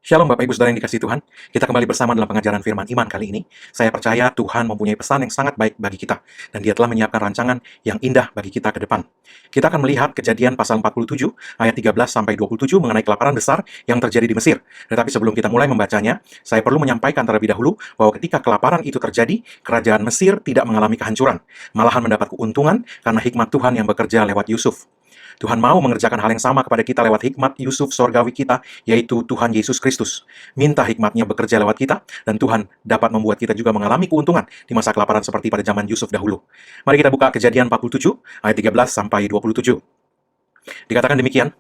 Shalom Bapak Ibu Saudara yang dikasihi Tuhan. Kita kembali bersama dalam pengajaran firman iman kali ini. Saya percaya Tuhan mempunyai pesan yang sangat baik bagi kita. Dan Dia telah menyiapkan rancangan yang indah bagi kita ke depan. Kita akan melihat Kejadian pasal 47 ayat 13-27 mengenai kelaparan besar yang terjadi di Mesir. Tetapi sebelum kita mulai membacanya, saya perlu menyampaikan terlebih dahulu bahwa ketika kelaparan itu terjadi, kerajaan Mesir tidak mengalami kehancuran. Malahan mendapat keuntungan karena hikmat Tuhan yang bekerja lewat Yusuf. Tuhan mau mengerjakan hal yang sama kepada kita lewat hikmat Yusuf sorgawi kita, yaitu Tuhan Yesus Kristus. Minta hikmatnya bekerja lewat kita, dan Tuhan dapat membuat kita juga mengalami keuntungan di masa kelaparan seperti pada zaman Yusuf dahulu. Mari kita buka Kejadian 47, ayat 13-27. Dikatakan demikian,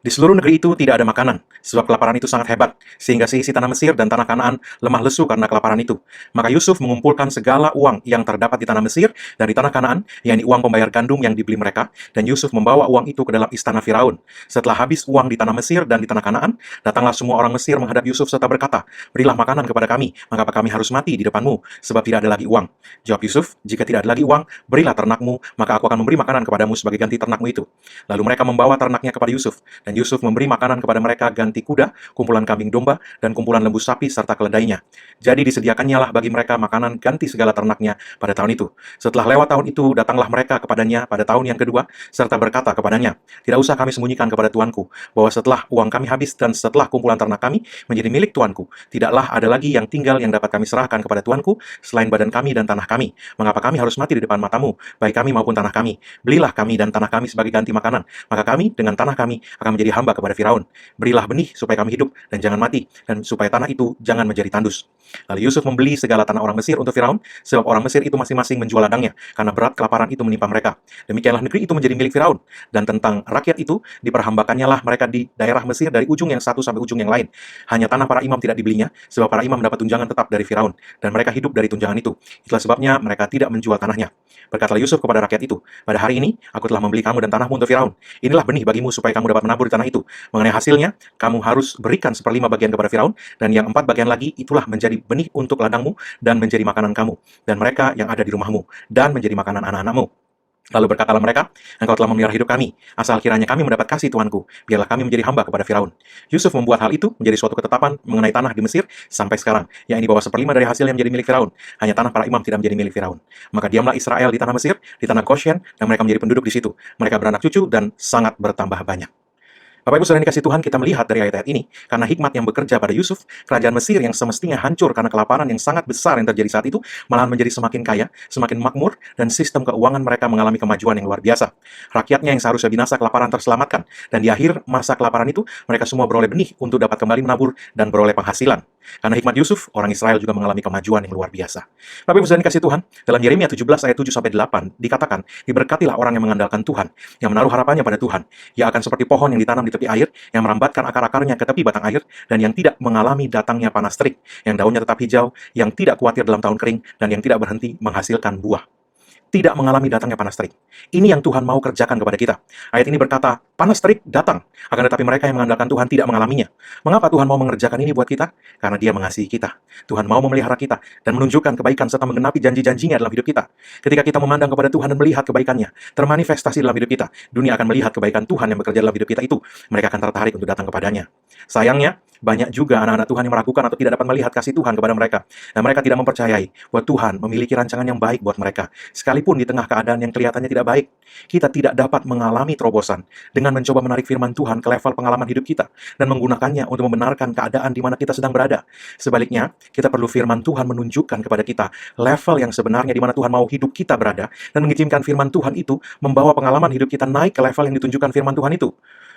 di seluruh negeri itu tidak ada makanan, sebab kelaparan itu sangat hebat, sehingga seisi tanah Mesir dan tanah Kanaan lemah lesu karena kelaparan itu. Maka Yusuf mengumpulkan segala uang yang terdapat di tanah Mesir dan di tanah Kanaan, yakni uang pembayar gandum yang dibeli mereka, dan Yusuf membawa uang itu ke dalam istana Firaun. Setelah habis uang di tanah Mesir dan di tanah Kanaan, datanglah semua orang Mesir menghadap Yusuf serta berkata, "Berilah makanan kepada kami, mengapa kami harus mati di depanmu, sebab tidak ada lagi uang." Jawab Yusuf, "Jika tidak ada lagi uang, berilah ternakmu, maka aku akan memberi makanan kepadamu sebagai ganti ternakmu itu." Lalu mereka membawa ternaknya kepada Yusuf, dan Yusuf memberi makanan kepada mereka ganti kuda, kumpulan kambing domba, dan kumpulan lembu sapi serta keledainya. Jadi disediakannya lah bagi mereka makanan ganti segala ternaknya pada tahun itu. Setelah lewat tahun itu, datanglah mereka kepadanya pada tahun yang kedua, serta berkata kepadanya, "Tidak usah kami sembunyikan kepada tuanku, bahwa setelah uang kami habis dan setelah kumpulan ternak kami menjadi milik tuanku, tidaklah ada lagi yang tinggal yang dapat kami serahkan kepada tuanku, selain badan kami dan tanah kami. Mengapa kami harus mati di depan matamu, baik kami maupun tanah kami? Belilah kami dan tanah kami sebagai ganti makanan, maka kami dengan tanah kami akan menjadi hamba kepada Firaun. Berilah benih supaya kami hidup dan jangan mati, dan supaya tanah itu jangan menjadi tandus." Lalu Yusuf membeli segala tanah orang Mesir untuk Firaun, sebab orang Mesir itu masing-masing menjual ladangnya, karena berat kelaparan itu menimpa mereka. Demikianlah negeri itu menjadi milik Firaun, dan tentang rakyat itu diperhambakannya lah mereka di daerah Mesir dari ujung yang satu sampai ujung yang lain. Hanya tanah para imam tidak dibelinya, sebab para imam mendapat tunjangan tetap dari Firaun, dan mereka hidup dari tunjangan itu. Itulah sebabnya mereka tidak menjual tanahnya. Berkatalah Yusuf kepada rakyat itu, "Pada hari ini aku telah membeli kamu dan tanahmu untuk Firaun. Inilah benih bagimu supaya kamu dapat menabur di tanah itu. Mengenai hasilnya, kamu harus berikan 1/5 bagian kepada Firaun, dan yang 4 bagian lagi itulah menjadi benih untuk ladangmu dan menjadi makanan kamu, dan mereka yang ada di rumahmu, dan menjadi makanan anak-anakmu." Lalu berkatalah mereka, "Engkau telah memelihara hidup kami, asal kiranya kami mendapat kasih Tuanku, biarlah kami menjadi hamba kepada Firaun." Yusuf membuat hal itu menjadi suatu ketetapan mengenai tanah di Mesir sampai sekarang, yakni bahwa 1/5 dari hasilnya menjadi milik Firaun, hanya tanah para imam tidak menjadi milik Firaun. Maka diamlah Israel di tanah Mesir, di tanah Goshen, dan mereka menjadi penduduk di situ. Mereka beranak cucu dan sangat bertambah banyak. Bapak Ibu Saudara yang dikasih Tuhan, kita melihat dari ayat-ayat ini, karena hikmat yang bekerja pada Yusuf, kerajaan Mesir yang semestinya hancur karena kelaparan yang sangat besar yang terjadi saat itu, malahan menjadi semakin kaya, semakin makmur, dan sistem keuangan mereka mengalami kemajuan yang luar biasa. Rakyatnya yang seharusnya binasa kelaparan terselamatkan, dan di akhir masa kelaparan itu, mereka semua beroleh benih untuk dapat kembali menabur dan beroleh penghasilan. Karena hikmat Yusuf, orang Israel juga mengalami kemajuan yang luar biasa. Bapak Ibu Saudara yang dikasih Tuhan, dalam Yeremia 17 ayat 7-8 dikatakan, "Diberkatilah orang yang mengandalkan Tuhan, yang menaruh harapannya pada Tuhan. Ia akan seperti pohon yang ditanam di tepi air, yang merambatkan akar-akarnya ke tepi batang air, dan yang tidak mengalami datangnya panas terik, yang daunnya tetap hijau, yang tidak khawatir dalam tahun kering, dan yang tidak berhenti menghasilkan buah." Tidak mengalami datangnya panas terik. Ini yang Tuhan mau kerjakan kepada kita. Ayat ini berkata, panas terik datang, akan tetapi mereka yang mengandalkan Tuhan tidak mengalaminya. Mengapa Tuhan mau mengerjakan ini buat kita? Karena Dia mengasihi kita. Tuhan mau memelihara kita dan menunjukkan kebaikan serta menggenapi janji-janjinya dalam hidup kita. Ketika kita memandang kepada Tuhan dan melihat kebaikannya, termanifestasi dalam hidup kita, dunia akan melihat kebaikan Tuhan yang bekerja dalam hidup kita itu. Mereka akan tertarik untuk datang kepadanya. Sayangnya, banyak juga anak-anak Tuhan yang meragukan atau tidak dapat melihat kasih Tuhan kepada mereka. Dan mereka tidak mempercayai bahwa Tuhan memiliki rancangan yang baik buat mereka. Sekalipun di tengah keadaan yang kelihatannya tidak baik, kita tidak dapat mengalami terobosan dengan mencoba menarik firman Tuhan ke level pengalaman hidup kita dan menggunakannya untuk membenarkan keadaan di mana kita sedang berada. Sebaliknya, kita perlu firman Tuhan menunjukkan kepada kita level yang sebenarnya di mana Tuhan mau hidup kita berada, dan mengizinkan firman Tuhan itu membawa pengalaman hidup kita naik ke level yang ditunjukkan firman Tuhan itu.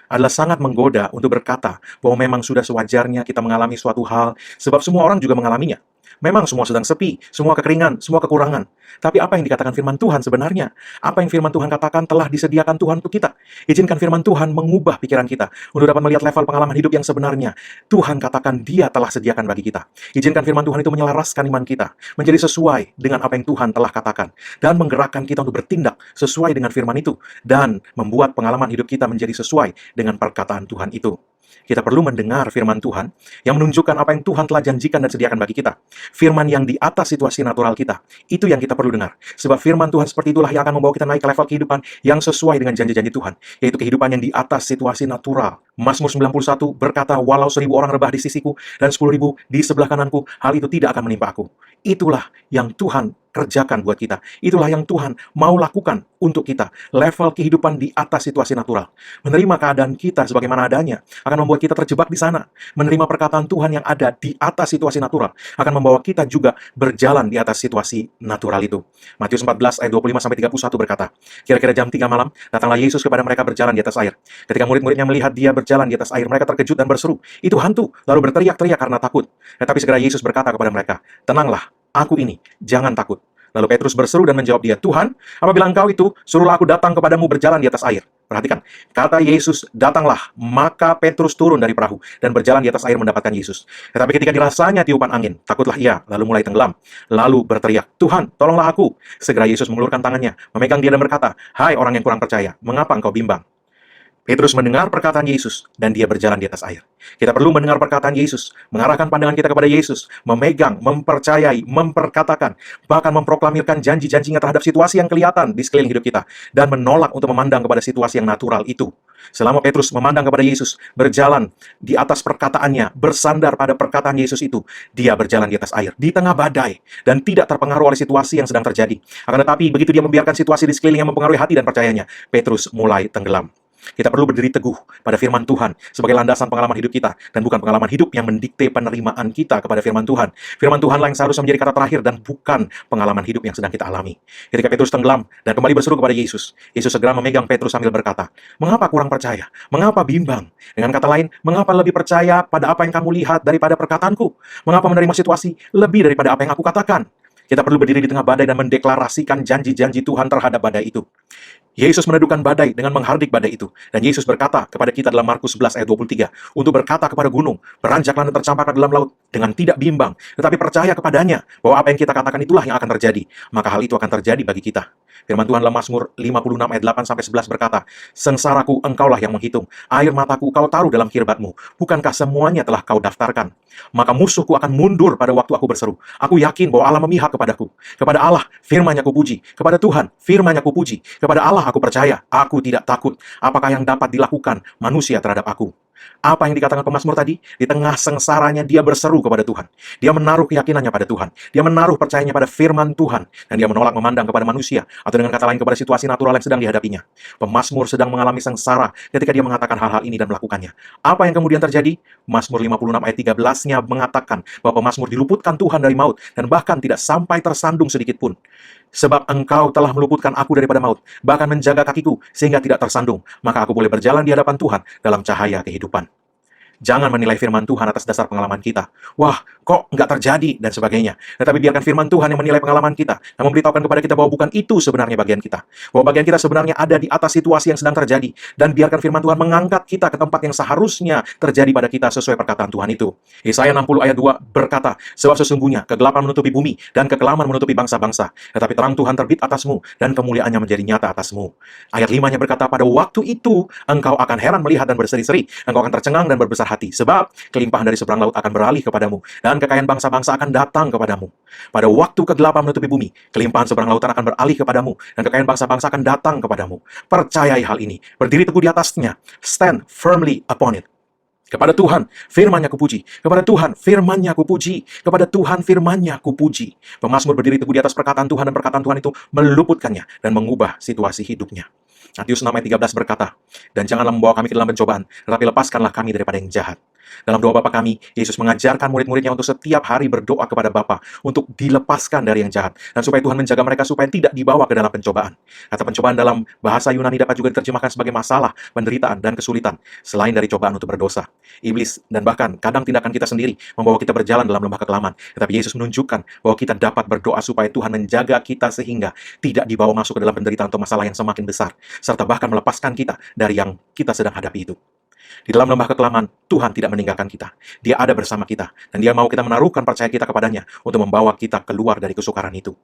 Adalah sangat menggoda untuk berkata bahwa memang sudah sewajarnya kita mengalami suatu hal, sebab semua orang juga mengalaminya. Memang semua sedang sepi, semua kekeringan, semua kekurangan. Tapi apa yang dikatakan firman Tuhan sebenarnya? Apa yang firman Tuhan katakan telah disediakan Tuhan untuk kita? Izinkan firman Tuhan mengubah pikiran kita untuk dapat melihat level pengalaman hidup yang sebenarnya Tuhan katakan Dia telah sediakan bagi kita. Izinkan firman Tuhan itu menyelaraskan iman kita menjadi sesuai dengan apa yang Tuhan telah katakan, dan menggerakkan kita untuk bertindak sesuai dengan firman itu, dan membuat pengalaman hidup kita menjadi sesuai dengan perkataan Tuhan itu. Kita perlu mendengar firman Tuhan yang menunjukkan apa yang Tuhan telah janjikan dan sediakan bagi kita. Firman yang di atas situasi natural kita. Itu yang kita perlu dengar. Sebab firman Tuhan seperti itulah yang akan membawa kita naik ke level kehidupan yang sesuai dengan janji-janji Tuhan. Yaitu kehidupan yang di atas situasi natural. Mazmur 91 berkata, walau 1.000 orang rebah di sisiku dan 10.000 di sebelah kananku, hal itu tidak akan menimpa aku. Itulah yang Tuhan kerjakan buat kita. Itulah yang Tuhan mau lakukan untuk kita. Level kehidupan di atas situasi natural. Menerima keadaan kita sebagaimana adanya akan membuat kita terjebak di sana. Menerima perkataan Tuhan yang ada di atas situasi natural akan membawa kita juga berjalan di atas situasi natural itu. Matius 14 ayat 25-31 berkata, kira-kira jam 3 malam, datanglah Yesus kepada mereka berjalan di atas air. Ketika murid-muridnya melihat dia berjalan di atas air, mereka terkejut dan berseru, itu hantu, lalu berteriak-teriak karena takut. Tetapi segera Yesus berkata kepada mereka, tenanglah, aku ini, jangan takut. Lalu Petrus berseru dan menjawab dia, Tuhan, apabila engkau itu, suruhlah aku datang kepadamu berjalan di atas air. Perhatikan, kata Yesus, datanglah, maka Petrus turun dari perahu dan berjalan di atas air mendapatkan Yesus. Tetapi ketika dirasanya tiupan angin, takutlah ia, lalu mulai tenggelam. Lalu berteriak, Tuhan, tolonglah aku. Segera Yesus mengulurkan tangannya, memegang dia dan berkata, hai orang yang kurang percaya, mengapa engkau bimbang? Petrus mendengar perkataan Yesus, dan dia berjalan di atas air. Kita perlu mendengar perkataan Yesus, mengarahkan pandangan kita kepada Yesus, memegang, mempercayai, memperkatakan, bahkan memproklamirkan janji-janjinya terhadap situasi yang kelihatan di sekeliling hidup kita, dan menolak untuk memandang kepada situasi yang natural itu. Selama Petrus memandang kepada Yesus, berjalan di atas perkataannya, bersandar pada perkataan Yesus itu, dia berjalan di atas air, di tengah badai, dan tidak terpengaruh oleh situasi yang sedang terjadi. Akan tetapi, begitu dia membiarkan situasi di sekelilingnya mempengaruhi hati dan percayanya, Petrus mulai tenggelam. Kita perlu berdiri teguh pada firman Tuhan sebagai landasan pengalaman hidup kita, dan bukan pengalaman hidup yang mendikte penerimaan kita kepada firman Tuhan. Firman Tuhanlah yang seharusnya menjadi kata terakhir dan bukan pengalaman hidup yang sedang kita alami. Ketika Petrus tenggelam dan kembali berseru kepada Yesus, Yesus segera memegang Petrus sambil berkata, mengapa kurang percaya? Mengapa bimbang? Dengan kata lain, mengapa lebih percaya pada apa yang kamu lihat daripada perkataanku? Mengapa menerima situasi lebih daripada apa yang aku katakan? Kita perlu berdiri di tengah badai dan mendeklarasikan janji-janji Tuhan terhadap badai itu. Yesus meneduhkan badai dengan menghardik badai itu. Dan Yesus berkata kepada kita dalam Markus 11 ayat 23, untuk berkata kepada gunung, beranjaklah dan tercampaklah dalam laut, dengan tidak bimbang, tetapi percaya kepadanya, bahwa apa yang kita katakan itulah yang akan terjadi. Maka hal itu akan terjadi bagi kita. Firman Tuhan dalam Mazmur 56 ayat 8-11 berkata, sengsaraku engkaulah yang menghitung, air mataku kau taruh dalam kirbatmu, bukankah semuanya telah kau daftarkan? Maka musuhku akan mundur pada waktu aku berseru. Aku yakin bahwa Allah memihak kepadaku. Kepada Allah firman-Nya kupuji, kepada Tuhan firman-Nya kupuji, kepada Allah aku percaya, aku tidak takut. Apakah yang dapat dilakukan manusia terhadap aku? Apa yang dikatakan pemazmur tadi? Di tengah sengsaranya dia berseru kepada Tuhan. Dia menaruh keyakinannya pada Tuhan. Dia menaruh percayanya pada firman Tuhan. Dan dia menolak memandang kepada manusia, atau dengan kata lain kepada situasi natural yang sedang dihadapinya. Pemazmur sedang mengalami sengsara ketika dia mengatakan hal-hal ini dan melakukannya. Apa yang kemudian terjadi? Mazmur 56 ayat 13-nya mengatakan bahwa pemazmur diluputkan Tuhan dari maut, dan bahkan tidak sampai tersandung sedikit pun. Sebab engkau telah meluputkan aku daripada maut, bahkan menjaga kakiku sehingga tidak tersandung, maka aku boleh berjalan di hadapan Tuhan dalam cahaya kehidupan. Jangan menilai firman Tuhan atas dasar pengalaman kita. Wah, kok nggak terjadi, dan sebagainya. Tetapi biarkan firman Tuhan yang menilai pengalaman kita, dan memberitahukan kepada kita bahwa bukan itu sebenarnya bagian kita. Bahwa bagian kita sebenarnya ada di atas situasi yang sedang terjadi. Dan biarkan firman Tuhan mengangkat kita ke tempat yang seharusnya terjadi pada kita sesuai perkataan Tuhan itu. Yesaya 60 ayat 2 berkata, sebab sesungguhnya kegelapan menutupi bumi, dan kekelaman menutupi bangsa-bangsa. Tetapi terang Tuhan terbit atasmu, dan kemuliaannya menjadi nyata atasmu. Ayat 5-nya berkata, pada waktu itu engkau akan heran melihat dan berseri-seri. Engkau akan tercengang dan berbesar hati, sebab kelimpahan dari seberang laut akan beralih kepadamu, dan kekayaan bangsa-bangsa akan datang kepadamu. Pada waktu kegelapan menutupi bumi, kelimpahan seberang lautan akan beralih kepadamu, dan kekayaan bangsa-bangsa akan datang kepadamu. Percayai hal ini, berdiri teguh di atasnya, stand firmly upon it. Kepada Tuhan firman-Nya kupuji, kepada Tuhan firman-Nya kupuji, kepada Tuhan firman-Nya kupuji. Pemazmur berdiri teguh di atas perkataan Tuhan, dan perkataan Tuhan itu meluputkannya dan mengubah situasi hidupnya. Matius 6 ayat 13 berkata, dan janganlah membawa kami ke dalam pencobaan, tetapi lepaskanlah kami daripada yang jahat. Dalam doa Bapa kami, Yesus mengajarkan murid-muridnya untuk setiap hari berdoa kepada Bapa untuk dilepaskan dari yang jahat, dan supaya Tuhan menjaga mereka supaya tidak dibawa ke dalam pencobaan. Kata pencobaan dalam bahasa Yunani dapat juga diterjemahkan sebagai masalah, penderitaan, dan kesulitan, selain dari cobaan untuk berdosa. Iblis dan bahkan kadang tindakan kita sendiri membawa kita berjalan dalam lembah kekelaman. Tetapi Yesus menunjukkan bahwa kita dapat berdoa supaya Tuhan menjaga kita sehingga tidak dibawa masuk ke dalam penderitaan atau masalah yang semakin besar, serta bahkan melepaskan kita dari yang kita sedang hadapi itu. Di dalam lembah kekelaman, Tuhan tidak meninggalkan kita. Dia ada bersama kita, dan Dia mau kita menaruhkan percaya kita kepadanya untuk membawa kita keluar dari kesukaran itu.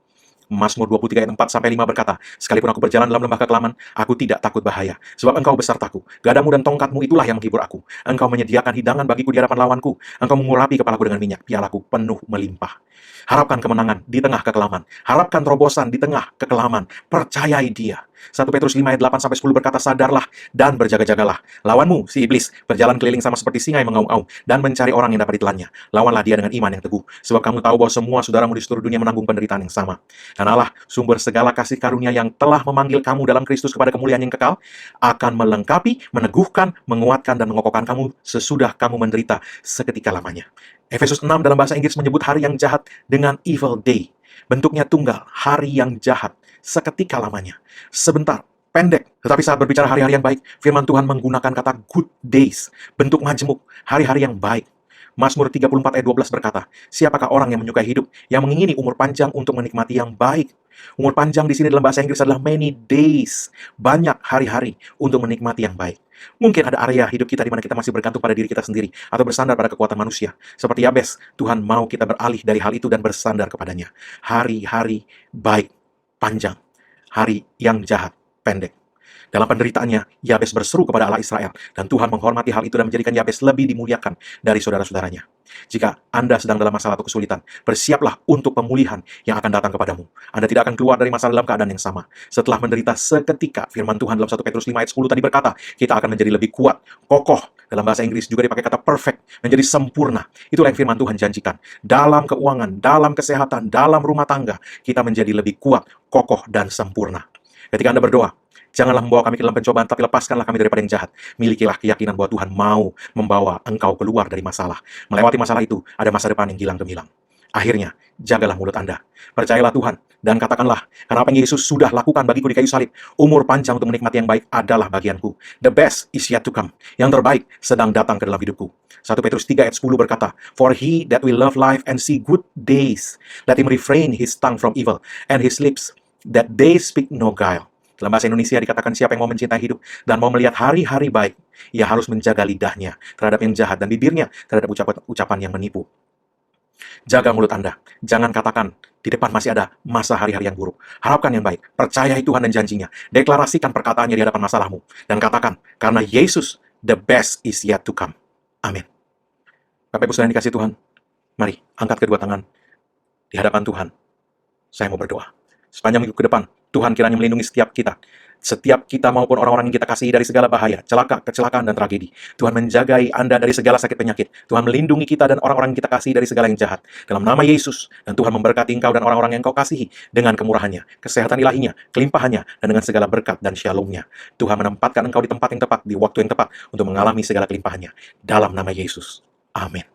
Mazmur 23 ayat 4-5 berkata, sekalipun aku berjalan dalam lembah kekelaman, aku tidak takut bahaya, sebab engkau besertaku. Gadamu dan tongkatmu itulah yang menghibur aku. Engkau menyediakan hidangan bagiku di hadapan lawanku. Engkau mengurapi kepalaku dengan minyak, pialaku penuh melimpah. Harapkan kemenangan di tengah kekelaman. Harapkan terobosan di tengah kekelaman. Percayai dia. 1 Petrus 5 ayat 8-10 berkata, sadarlah dan berjaga-jagalah. Lawanmu, si iblis, berjalan keliling sama seperti singa yang mengaum-ngaum dan mencari orang yang dapat ditelannya. Lawanlah dia dengan iman yang teguh. Sebab kamu tahu bahwa semua saudaramu di seluruh dunia menanggung penderitaan yang sama. Dan Allah, sumber segala kasih karunia yang telah memanggil kamu dalam Kristus kepada kemuliaan yang kekal, akan melengkapi, meneguhkan, menguatkan, dan mengokohkan kamu sesudah kamu menderita seketika lamanya. Efesus 6 dalam bahasa Inggris menyebut hari yang jahat dengan evil day. Bentuknya tunggal, hari yang jahat, seketika lamanya. Sebentar, pendek. Tetapi saat berbicara hari-hari yang baik, firman Tuhan menggunakan kata good days, bentuk majemuk, hari-hari yang baik. Mazmur 34 ayat 12 berkata, siapakah orang yang menyukai hidup, yang mengingini umur panjang untuk menikmati yang baik? Umur panjang di sini dalam bahasa Inggris adalah many days, banyak hari-hari untuk menikmati yang baik. Mungkin ada area hidup kita di mana kita masih bergantung pada diri kita sendiri atau bersandar pada kekuatan manusia. Seperti Yabes, Tuhan mau kita beralih dari hal itu dan bersandar kepadanya. Hari-hari baik, panjang. Hari yang jahat, pendek. Dalam penderitaannya, Yabes berseru kepada Allah Israel, dan Tuhan menghormati hal itu dan menjadikan Yabes lebih dimuliakan dari saudara-saudaranya. Jika Anda sedang dalam masalah atau kesulitan, bersiaplah untuk pemulihan yang akan datang kepadamu. Anda tidak akan keluar dari masalah dalam keadaan yang sama. Setelah menderita seketika, firman Tuhan dalam 1 Petrus 5 ayat 10 tadi berkata, kita akan menjadi lebih kuat, kokoh. Dalam bahasa Inggris juga dipakai kata perfect, menjadi sempurna. Itulah yang firman Tuhan janjikan. Dalam keuangan, dalam kesehatan, dalam rumah tangga, kita menjadi lebih kuat, kokoh, dan sempurna. Ketika Anda berdoa, janganlah membawa kami ke dalam pencobaan, tapi lepaskanlah kami daripada yang jahat. Milikilah keyakinan bahwa Tuhan mau membawa engkau keluar dari masalah. Melewati masalah itu, ada masa depan yang gilang gemilang. Akhirnya, jagalah mulut Anda. Percayalah Tuhan, dan katakanlah, karena apa yang Yesus sudah lakukan bagiku di kayu salib, umur panjang untuk menikmati yang baik adalah bagianku. The best is yet to come. Yang terbaik sedang datang ke dalam hidupku. 1 Petrus 3 ayat 10 berkata, for he that will love life and see good days, let him refrain his tongue from evil, and his lips that they speak no guile. Dalam bahasa Indonesia dikatakan siapa yang mau mencintai hidup dan mau melihat hari-hari baik, ia harus menjaga lidahnya terhadap yang jahat dan bibirnya terhadap ucapan yang menipu. Jaga mulut Anda. Jangan katakan, di depan masih ada masa hari-hari yang buruk. Harapkan yang baik. Percayai Tuhan dan janjinya. Deklarasikan perkataannya di hadapan masalahmu. Dan katakan, karena Yesus, the best is yet to come. Amin. Bapak Ibu saudara yang dikasihi Tuhan, mari angkat kedua tangan di hadapan Tuhan. Saya mau berdoa. Sepanjang minggu ke depan, Tuhan kiranya melindungi setiap kita maupun orang-orang yang kita kasihi dari segala bahaya, kecelakaan, dan tragedi. Tuhan menjagai Anda dari segala sakit penyakit. Tuhan melindungi kita dan orang-orang yang kita kasihi dari segala yang jahat. Dalam nama Yesus, dan Tuhan memberkati engkau dan orang-orang yang kau kasihi dengan kemurahannya, kesehatan ilahinya, kelimpahannya, dan dengan segala berkat dan shalom-Nya. Tuhan menempatkan engkau di tempat yang tepat, di waktu yang tepat, untuk mengalami segala kelimpahannya. Dalam nama Yesus. Amin.